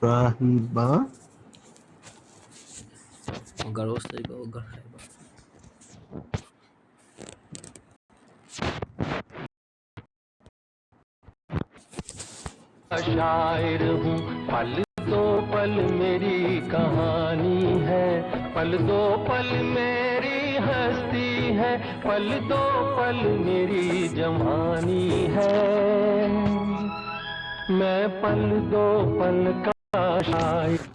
Sahiba. वगड़ वस्तु को वगड़ साहिबा शायर हूँ पल दो पल मेरी कहानी है पल दो पल मेरी हस्ती है पल दो पल मेरी जवानी है मैं पल दो पल का शायर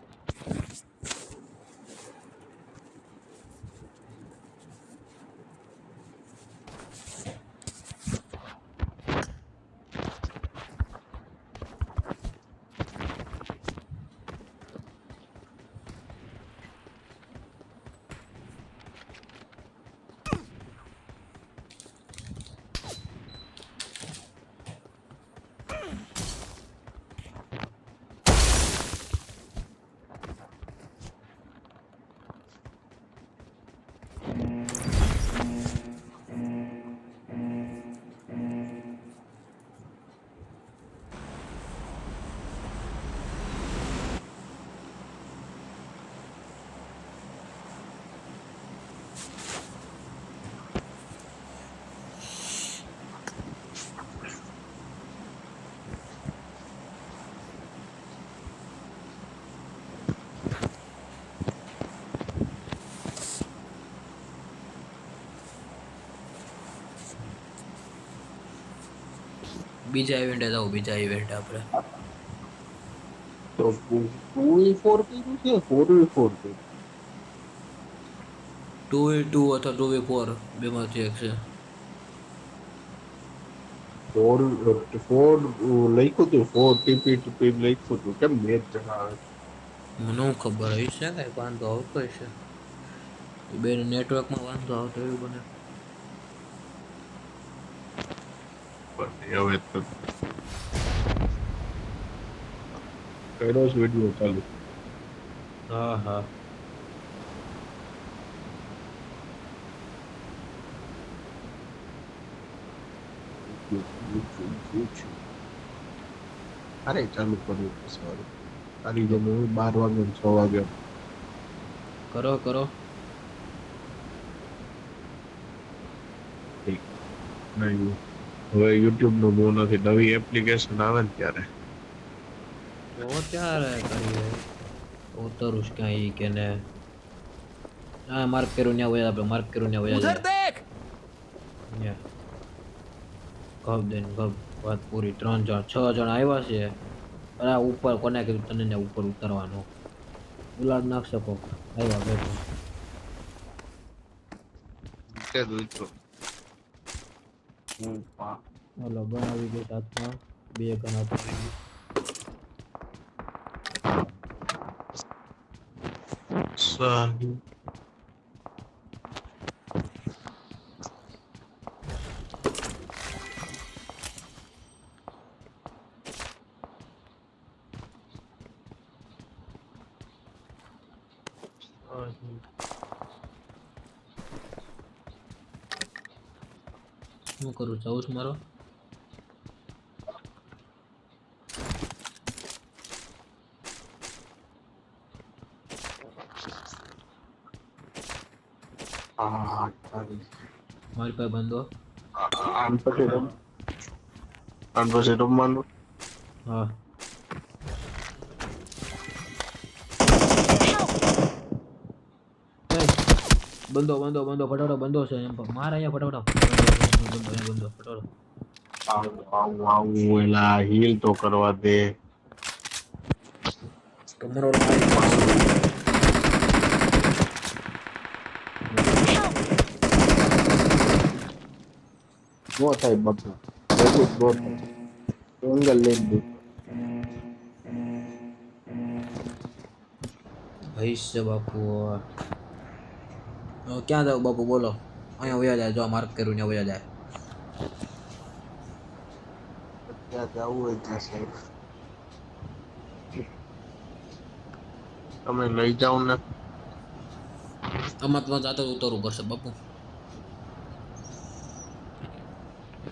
બીજા ઇવેન્ટ જાવ બીજા ઇવેન્ટ આપણે તો 2v4 કર્યું છે 4v4 કર્યું 2v2 અથવા 2v4 બેમાંથી એક છે 4 લખ્યું હતું 4 ટીપી લખ્યું હતું કેમ મેચ જણાવે મને હું ખબર હશે કઈ વાંધો આવતો હશે બે નેટવર્કમાં વાંધો આવતો એવું બને હવે તો કર્યો છે વિડિયો ચાલુ હા હા અરે ચાલુ કર્યું સારું તારી જેમ 12 વાગે 6 વાગે કરો કરો નહીં હવે યુટ્યુબ નું બહુ નથી નવી એપ્લિકેશન આવે ને ત્યારે તો ત્યારે કરીએ ઉતરું ક્યાં ઈ કે ને હા માર્ક કર્યું ત્યાં વયા આપણે માર્ક કર્યું ત્યાં વયા उधर देख ગબ દેન ગબ વાત પૂરી 3 જણ 6 જણ આવ્યા છે અરે ઉપર કોને કીધું તને ને ઉપર ઉતરવાનું ઉલાડ નાખ શકો આવ્યા બેઠો કે દોસ્તો હું પા હાલો બનાવી ગઈ હાથમાં બે ગણા પડી સાહી શું કરું જાઉં છું મારો મારી પાસે બંધો પછી રમવાનું હા બંધો બંધો બંધો ફટાફટ બંધો છે એમ મારે અહીંયા ફટાફટ બંધો ફટાફટ આવું એલા હીલ તો કરવા દે તમારો મારી પાસે નો થાય બાપુ બધું નો થાય એંગલ લઈને દે ભાઈ છે બાપુ ક્યાં જાવ બાપુ બોલો અહીંયા વયા જાય જો માર્ક કર્યું ને વયા જાય ત્યાં જવું હોય ત્યાં સાહેબ તમે લઈ જાઓ ને આમાં તો જાતે ઉતરવું પડશે બાપુ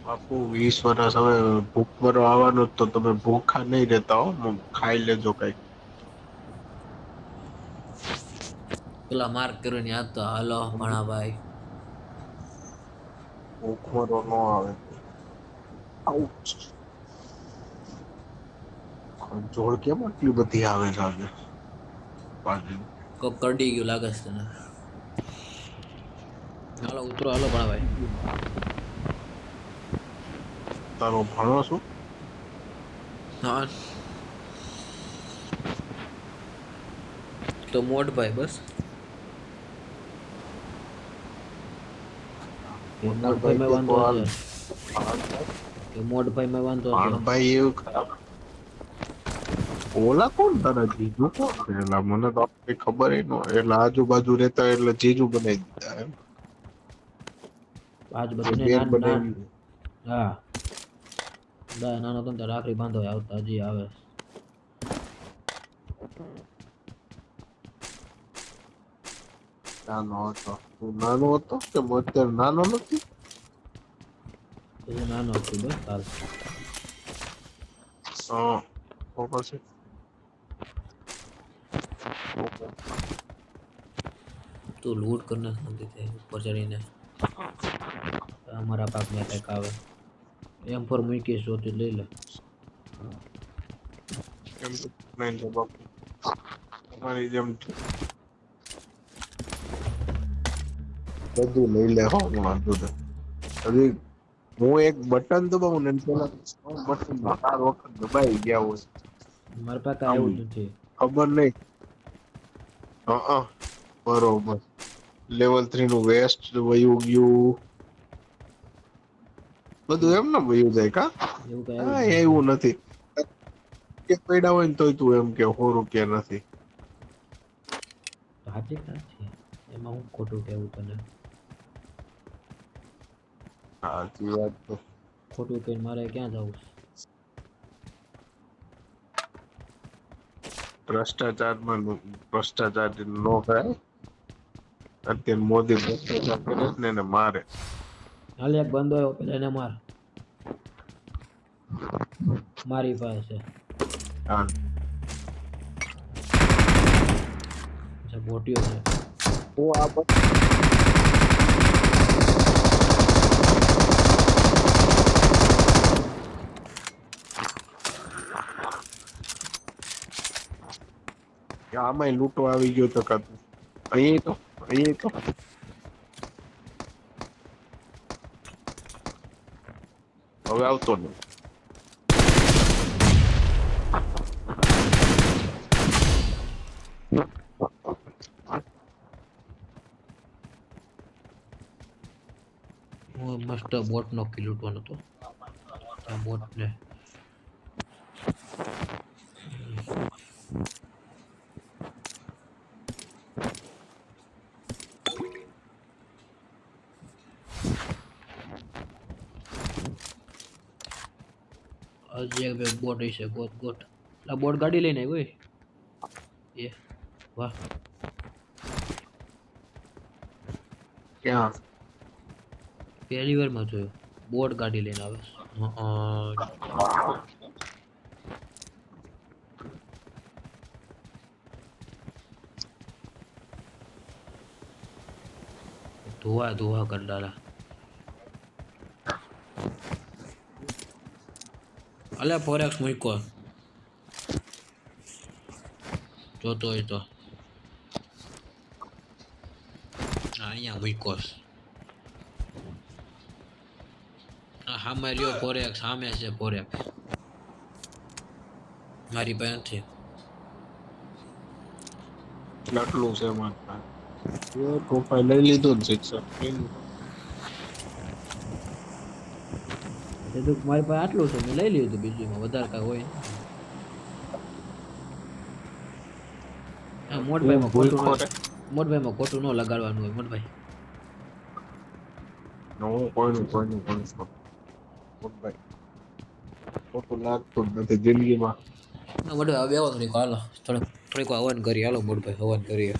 બાપુ 20 વર્ષ હવે ભૂખ મરો આવવાનું તો તમે ભૂખા નહીં રહેતા હો ખાઈ લેજો કઈ પેલા માર્ક કર્યો ને યાદ તો હાલો ભણાભાઈ. ભૂખમરો નો આવે. આઉચ. જોડ કેમ આટલી બધી આવે છે આજે? બાજુ. કોક કરડી ગયું લાગે છે તને. હાલો ઉતરો હાલો ભણાભાઈ. તારો ભણો શું? હા તો મોટભાઈ બસ. કે મોટભાઈ માં વાંધો છે. કે મોટભાઈ માં વાંધો છે. ભાઈ એવું ખરાબ. ઓલા કોણ તારા જીજુ કોણ છે? એલા મને તો કઈ ખબર ય ન હોય. એટલે આજુબાજુ રહેતા એટલે જીજુ બનાવી દીધા એમ. આજ બધું ને બેન નાન બનાવી. હા નાનો તો રાખડી બાંધવા આવતા હજી આવે. નાનો હતો. તું નાનો હતો કે હું અત્યારે નાનો નથી? તું નાનો છું બસ હાલ. હા તો પછી તું લૂટ કરને શાંતિ થાય ઉપર ચડીને. અમારા પાકમાં કંઈક આવે. એમ ફોર મૂકીશ જોતી લઈ લે. એમ તો નહીં તો બાપુ તમારી જેમ બધું લઈ લે હો વાંધો નહીં. હજી હું એક બટન દબાવું ને પેલા બટન 4 વખત દબાઈ ગયા હોય. મારા પાસે આમ આવ્યું જ નથી. ખબર નહીં. હા બરોબર. લેવલ 3 નું વેસ્ટ વયું ગયું. બધું એમ ને વયું જાય કા? એવું કઈ હા આવ્યું જ નથી. એવું નથી. કે પડ્યા હોય ને તોય તું એમ કે 100 રૂપિયા નથી. સાચી વાત છે. એમાં હું ખોટું કહેવું તને. સાચી વાત તો. ખોટું કહીને મારે ક્યાં જવું છે? ભ્રષ્ટાચાર નો કરાય. અત્યારે મોદી ભ્રષ્ટાચાર કરે છે ને એને મારે. હાલ એક બંદો આવ્યો પેલા એને માર. મારી પાસે હા છે બોટીઓ છે. હું આ આમાંય લૂંટો આવી ગયો તો કાતું અહીં તો હવે આવતો નહીં. હું મસ્ત બોટ નો કિલ લૂંટવાનો હતો. આ બોટ ને હજી એક બે બોટ હશે. ગોટ ગોટ આ બોટ ગાડી લઈને આવ્યો એ વાહ. ક્યાં? પહેલી વાર માં જોયો બોટ ગાડી લઈને આવે. ધોવા ધોવા કર ડાલા. અલે ફોરેક્સ મૂકો જોતો હોય તો અહીંયા મૂકો. સામે રહ્યો ફોરેક્સ. સામે છે ફોરેક્સ. મારી પાસે નથી. આટલું છે મારે. એ પ્રોફાઇલ લઈ લીધું ને શિક્ષક મારી પાસે આટલું છે મેં લઈ લીધું. બીજું એમાં વધારે કાંઈ હોય ને. મોટભાઈમાં ખોટું મોટભાઈમાં ખોટું ન લગાડવાનું હોય. મોટભાઈ કોઈનું ખોટું લાગતું જ નથી જિંદગીમાં. મોટભાઈ હવે થોડીક હાલો થોડીક હવન કરી. હાલો મોટભાઈ હવન કરીએ.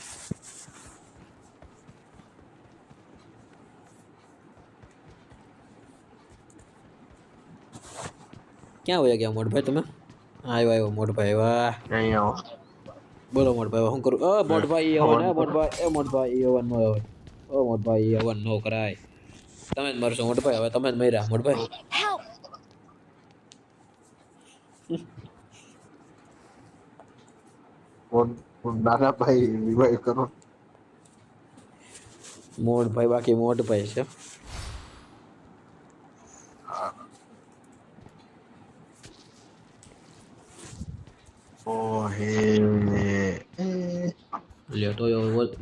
ક્યાં વયા ગયા મોટભાઈ તમે? આવ્યો મોટભાઈ વાહ. અહીંયા બોલો મોટભાઈ શું કરું મોટભાઈ મોટભાઈ હવન નો હવે મોટભાઈ હવન નો કરાય તમે જ મરશો મોટભાઈ હવે તમે જ મર્યા મોટભાઈ નાના ભાઈ રિવાઈવ કરો. મોટભાઈ બાકી મોટભાઈ છે ઓ હે લ્યો તો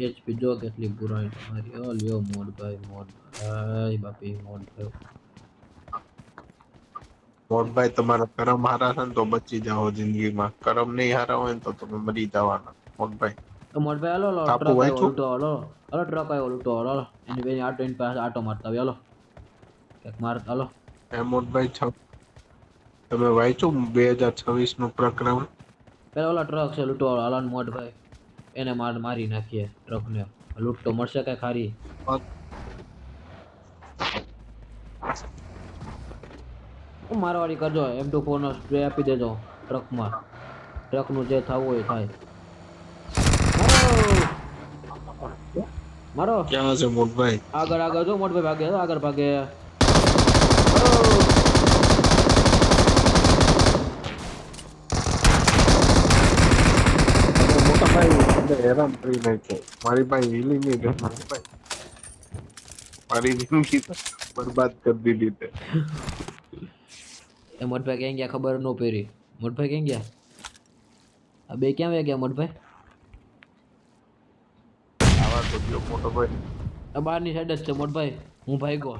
એચપી જો કેટલી પુરાણી તમારી લ્યો મોટભાઈ બાપી મોટભાઈ મોહનભાઈ તમારા કરમ હારા છે ને તો બચી જાઓ જિંદગીમાં. કરમ નહીં હારા હોય ને તો તમે મરી જવાના મોહનભાઈ. મોટભાઈ હાલો ટાપુ ટ્રક આવ્યો વાંચ્યું? લૂંટો હાલો ટ્રક આવ્યો લૂંટો હાલો એની બેની આટો એની પાસે આટો મારતા આવી હાલો ક્યાંક મારતા હાલો એ મોહનભાઈ તમે વાંચ્યું 2026 નું પ્રકરણ? પેલા ઓલા ટ્રક છે લૂંટો હાલો ને મોટભાઈ એને મારી નાખીએ ટ્રક ને લૂંટતો મળશે કઈ ખારી મારવાડી કરજો M24 નો સ્પ્રે આપી દેજો ટ્રકમાં ટ્રકનું જે થવું હોય થાય મારો ક્યાં છે મોહનભાઈ? આગળ જો મોટભાઈ ભાગે આગળ ભાગે મોટા ભાઈ મને હેરાન કરી નાખ્યો. મારી પાસે હિલિંગ નહીં રહે મોહનભાઈ. મારી જિંદગી તો બરબાદ કરી દીધી તે. એ મોટભાઈ ક્યાં ગયા ખબર ન પડી મોટભાઈ ક્યાં ગયા આ બે ક્યાં વયા ગયા મોટભાઈ આવા તો ગયો મોટો ભાઈ. આ બહારની સાઈડ જ છે મોટભાઈ હું ભાગ્યો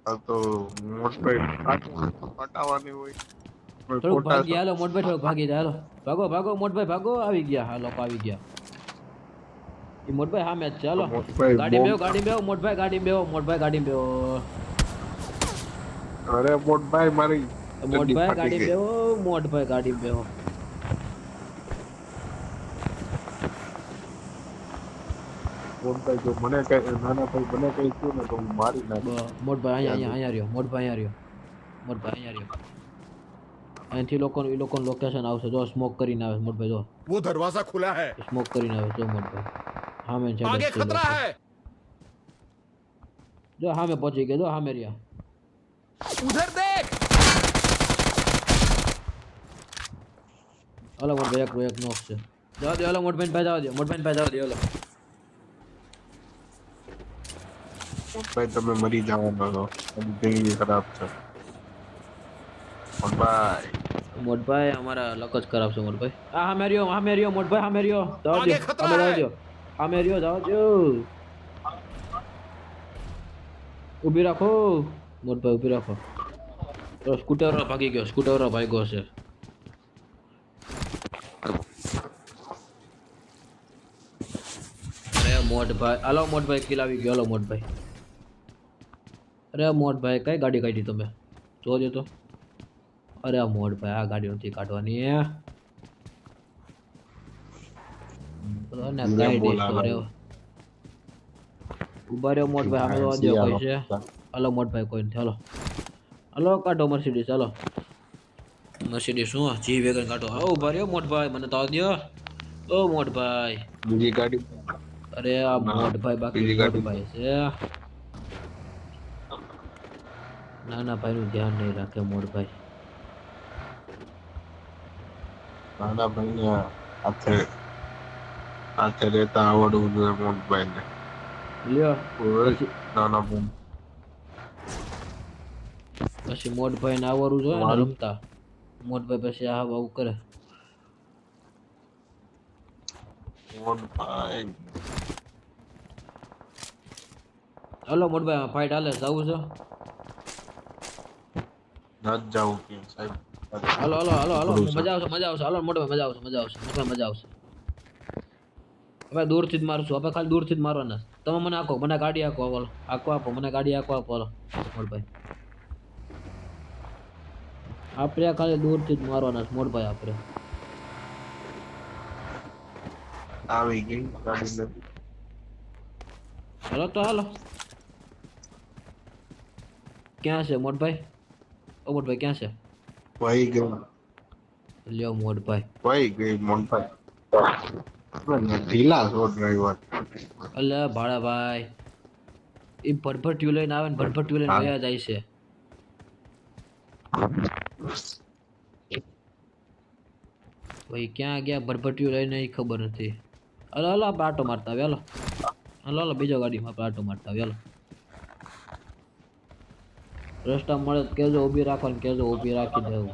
આ તો મોટભાઈ પટાવાની હોય. થોડુંક ભાગી હાલો મોટભાઈ થોડુંક ભાગી જાય હાલો ભાગો મોટભાઈ ભાગો આવી ગયા હા લોકો આવી ગયા એ મોટભાઈ સામે જ છે હાલો મોટભાઈ ગાડી બેહો મોટભાઈ ગાડી બેહો અરે મોટભાઈ મારી મોટભાઈ ગાડી બેહો મોટભાઈ ગાડી બેહો મોટભાઈ જો મને કઈ નાના ભાઈ મને કઈ થયું ને તો હું મારી નાખું. મોટભાઈ અહીંયા રહ્યો મોટભાઈ અહીંયા રહ્યો અહીંથી લોકોનું લોકેશન આવશે જો સ્મોક કરીને આવે મોટભાઈ જો वो दरवाजा खुला है સ્મોક કરીને આવે જો મોટભાઈ સામે છે आगे खतरा है જો સામે પહોંચી ગયા જો સામે રહ્યા उधर देख હાલો મોટભાઈ એક નોક છે જવા દે હાલો મોટભાઈ પાસે જવા દે હાલો મોટભાઈ તમે મરી જવાના છો. તમારી જિંદગી ખરાબ છે મોટભાઈ અમારા લક જ ખરાબ છે મોટભાઈ આ સામે રહ્યો મોટભાઈ સામે રહ્યો જવા आगे દો खतरा જવા है દો સામે રહ્યો જવા દો ઊભી રાખો મોટભાઈ ઊભી રાખો તો સ્કૂટર ભાગી ગયો ભાગ્યો છે અરે મોટભાઈ હાલો મોટભાઈ કિલ આવી ગયો હાલો મોટભાઈ અરે મોટભાઈ કઈ ગાડી કાઢી તમે જોજો તો અરે મોટભાઈ આ ગાડી નથી કાઢવાની ઉભા રહ્યો મોટભાઈ સામે જોવા દો કોઈ છે હાલો મોટભાઈ કોઈ નથી હાલો કાઢો મર્સિડીઝ ચાલો મર્સિડીઝ શું જી વેગન કાઢો ઉભા રહ્યો મોટભાઈ મને તો આવવા દો ઓ મોટભાઈ બીજી ગાડી અરે આ મોટભાઈ બાકી બીજી ગાડી. મોટભાઈ છે નાના ભાઈ નું ધ્યાન નહીં રાખે મોટભાઈ નાના ભાઈને હાથે રહેતા આવડવું જોઈએ મોટભાઈને. લ્યો નાના ભાઈ પછી મોટભાઈ ને આવડવું જોઈએ ને રમતા મોટભાઈ પછી આવું કરે મોટભાઈ હાલો મોટભાઈ ફાઇટ હાલે જવું છે ન જાવું કે સાહેબ. હાલો મજા આવશે હાલો મોટભાઈ મજા આવશે હવે દૂરથી જ મારશું આપણે ખાલી દૂરથી જ મારવાના તમે મને આખો મને ગાડી આખો આપો મને ગાડી આખો આપો હાલો મોટભાઈ આપણે ખાલી દૂરથી જ મારવાના છે મોટભાઈ આપણે આવી ગઈ ગાડી નથી. હાલો તો હાલો ક્યાં છે મોટભાઈ ઓ મોટભાઈ ક્યાં છે વહી ગઈ લ્યો મોટભાઈ. ભાઈ ગઈ મોનભાઈ ઢીલા છો ડ્રાઈવર. અલ્યા ભાડાભાઈ એ ભરભટિયું લઈને આવે ને ભરભટિયું લઈને વયા જાય છે. ભાઈ ક્યાં ગયા ભરભટિયું લઈને એ ખબર નથી. હલો હલો આપણે આટો મારતા આવે હાલો. હલો હલો બીજો ગાડીમાં આપણે આટો મારતા આવે હાલો. રસ્તા મળે તો કેજો ઊભી રાખવાની, કેજો ઊભી રાખી દેવું.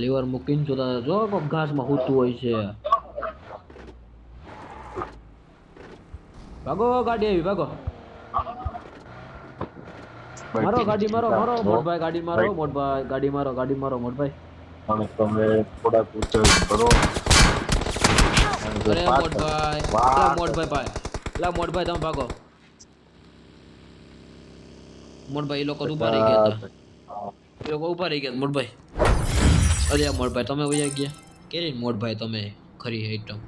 લીવર મૂકીને જોતા જો કોક ઘાસમાં હોતું હોય છે. ભાગો ગાડી આવી ભાગો. મારો ગાડી મારો મારો મોટભાઈ ગાડી મારો મોટભાઈ ગાડી મારો ગાડી મારો મોટભાઈ. અને તમે થોડાક ઊંચા કરો. અરે મોટભાઈ લા મોટભાઈ ભાઈ લા મોટભાઈ તમે ભાગો. મોટભાઈ એ લોકો ઉભા રહી ગયા હતા. એ લોકો ઉભા રહી ગયા મોટભાઈ. અરે મોટભાઈ તમે વયા ગયા. કેરી મોટભાઈ તમે ખરી આઈટમ.